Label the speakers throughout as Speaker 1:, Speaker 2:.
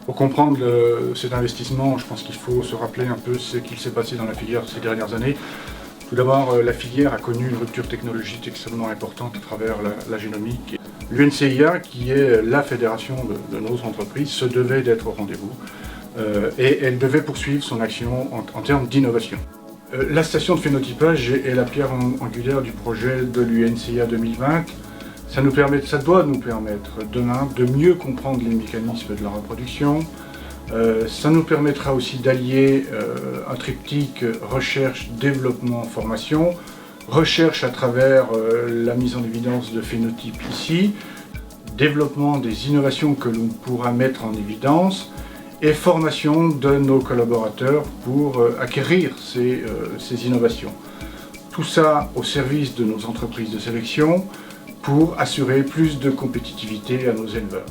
Speaker 1: Pour comprendre cet investissement, je pense qu'il faut se rappeler un peu ce qu'il s'est passé dans la filière ces dernières années. Tout d'abord, la filière a connu une rupture technologique extrêmement importante à travers la génomique. L'UNCIA, qui est la fédération de nos entreprises, se devait d'être au rendez-vous et elle devait poursuivre son action en termes d'innovation. La station de phénotypage est la pierre angulaire du projet de l'UNCIA 2020. Ça doit nous permettre demain de mieux comprendre les mécanismes de la reproduction. Ça nous permettra aussi d'allier un triptyque recherche, développement, formation. Recherche à travers la mise en évidence de phénotypes ici, développement des innovations que l'on pourra mettre en évidence et formation de nos collaborateurs pour acquérir ces innovations. Tout ça au service de nos entreprises de sélection pour assurer plus de compétitivité à nos éleveurs.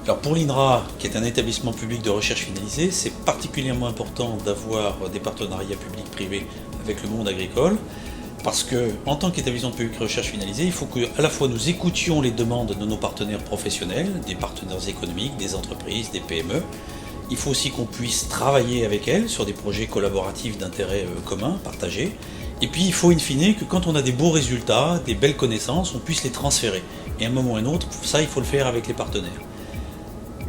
Speaker 2: Alors pour l'INRA, qui est un établissement public de recherche finalisée, c'est particulièrement important d'avoir des partenariats publics-privés avec le monde agricole, parce que en tant qu'établissement public de recherche finalisée, il faut qu'à la fois nous écoutions les demandes de nos partenaires professionnels, des partenaires économiques, des entreprises, des PME. Il faut aussi qu'on puisse travailler avec elles sur des projets collaboratifs d'intérêt commun, partagés. Et puis il faut in fine que quand on a des beaux résultats, des belles connaissances, on puisse les transférer. Et à un moment ou à un autre, ça il faut le faire avec les partenaires.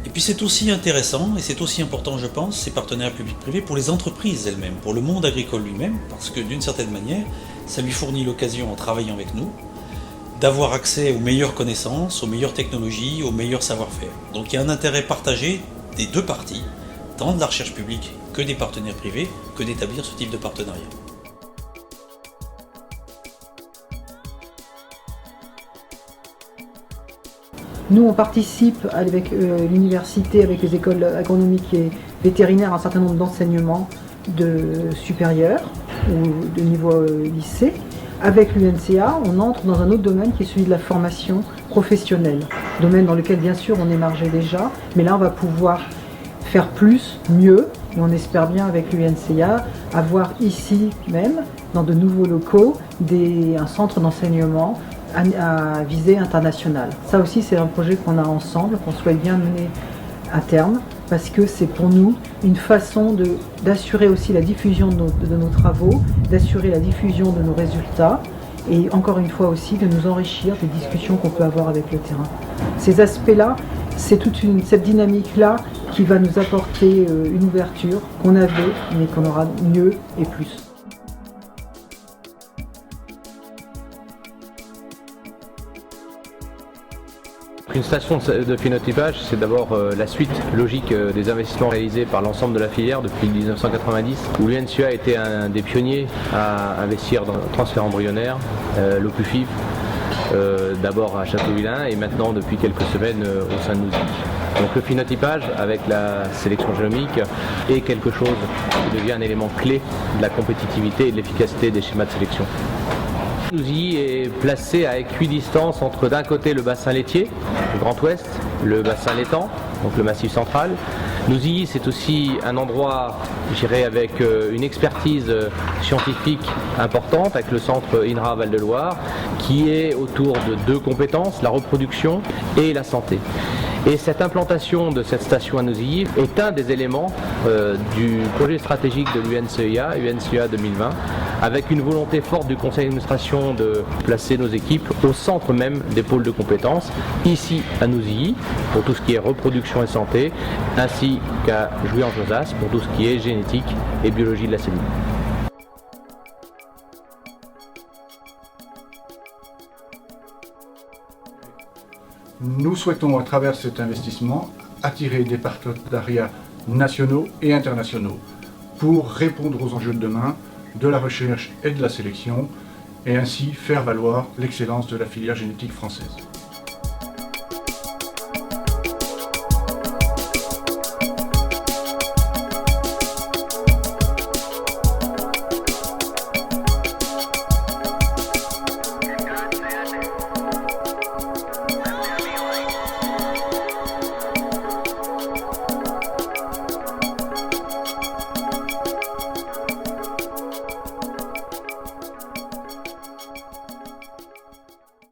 Speaker 2: Et puis c'est aussi intéressant, et c'est aussi important je pense, ces partenaires publics-privés pour les entreprises elles-mêmes, pour le monde agricole lui-même, parce que d'une certaine manière, ça lui fournit l'occasion en travaillant avec nous, d'avoir accès aux meilleures connaissances, aux meilleures technologies, aux meilleurs savoir-faire. Donc il y a un intérêt partagé des deux parties, tant de la recherche publique que des partenaires privés, que d'établir ce type de partenariat.
Speaker 3: Nous, on participe avec l'université, avec les écoles agronomiques et vétérinaires, à un certain nombre d'enseignements supérieurs ou de niveau lycée. Avec l'UNCA, on entre dans un autre domaine qui est celui de la formation professionnelle, domaine dans lequel bien sûr on émargeait déjà, mais là on va pouvoir faire plus, mieux, et on espère bien avec l'UNCA avoir ici même, dans de nouveaux locaux, un centre d'enseignement à visée internationale. Ça aussi c'est un projet qu'on a ensemble, qu'on souhaite bien mener à terme, parce que c'est pour nous une façon d'assurer aussi la diffusion de nos travaux, d'assurer la diffusion de nos résultats, et encore une fois aussi de nous enrichir des discussions qu'on peut avoir avec le terrain. Ces aspects-là, c'est cette dynamique-là qui va nous apporter une ouverture qu'on avait, mais qu'on aura mieux et plus.
Speaker 4: Une station de phénotypage, c'est d'abord la suite logique des investissements réalisés par l'ensemble de la filière depuis 1990, où l'UNCA a été un des pionniers à investir dans le transfert embryonnaire, l'OPUFIV, d'abord à Châteauvillain et maintenant depuis quelques semaines au sein de Nouzilly. Donc le phénotypage avec la sélection génomique est quelque chose qui devient un élément clé de la compétitivité et de l'efficacité des schémas de sélection. Nouzilly est placé à équidistance entre d'un côté le bassin laitier, le Grand Ouest, le bassin laitant, donc le Massif central. Nouzilly, c'est aussi un endroit, je dirais, avec une expertise scientifique importante, avec le centre INRA Val-de-Loire, qui est autour de deux compétences, la reproduction et la santé. Et cette implantation de cette station à Nouzilly est un des éléments du projet stratégique de l'UNCA 2020, avec une volonté forte du conseil d'administration de placer nos équipes au centre même des pôles de compétences, ici à Nouzilly, pour tout ce qui est reproduction et santé, ainsi qu'à Jouy-en-Josas pour tout ce qui est génétique et biologie de la cellule.
Speaker 1: Nous souhaitons, à travers cet investissement, attirer des partenariats nationaux et internationaux pour répondre aux enjeux de demain, de la recherche et de la sélection, et ainsi faire valoir l'excellence de la filière génétique française.